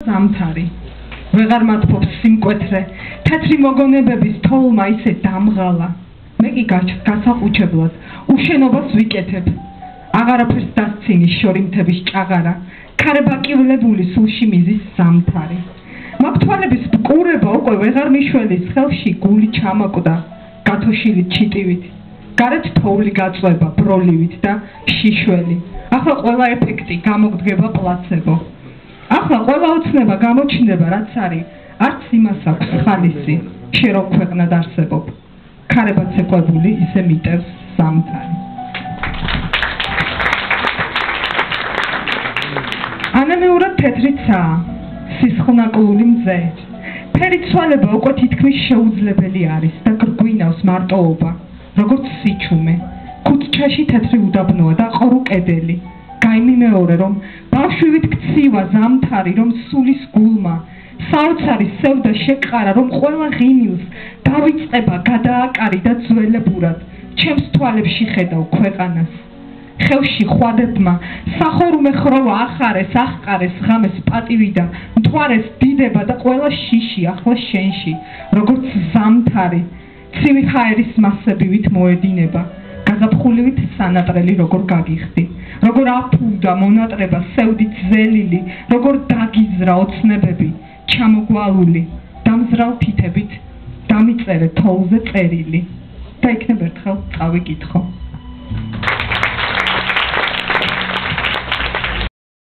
ზამთარი ვეღარ მათფობს სიმკვეთრე თეთრი მოგონებების თოვლმა ისე დამღალა მე კი გასაყუჩებლად უშენობას ვიკეთებ აღარაფერს დასცინის შორიმთების ჭაღარა ქარებაკივლებული სულში მიზის ზამთარი მაგ თვალების ბკურება უკვე ვეღარ მიშველის ხელში გული ჩამაკვდა გათოშილი ჩიტივით გარეთ თოვლი გაწვება ბროლივით და შიშველი ახლა ყველა ეფექტი გამოგდგება პლაცებო ახლა ყველა ოცნება გამოჩნდება რაც არის არც იმას აქვს ხალისი შენ რო ქვეყნად არსებობ ქარება ცეკვებული ისე მიტევს ზამთარი ანანეურად თეთრიცაა სისხლნაკლული მზე ფერი ცვალება უკვე თითქმის შეუძლებელი არის და გრგვინავს მარტოობა როგორც სიჩუმე ქუჩაში თეთრი უდაბნოა და ყორო კედელი გაიმიმეორე რომ ბავშვივით ქცივა ზამთარი რომ სულის გულმა საოცარი სევდა შეყარა რომ ყველა ღიმილს დავიწყება გადააკარი და ძველებურად ჩემს თვალებში ხედავ ქვეყანას ხელში ხვადებმა სახორუმე ხროვა ახარეს აღყარეს ღამეს პატივი და მთვარეს დიდება და ყველა შიში ახლა შენში როგორც ზამთარი ცივი ჰაერის მასებივით მოედინება გაზაფხულივით სანატრელი როგორ გაგიხდი როგორ აფუდა მონატრება სევდით ზელილი როგორ დაგიზრა ოცნებები ჩამოგვალული დამზრალ თითებით დამიწერე თოვლზე წერილი და იქნებ ერთხელ წავიკითხო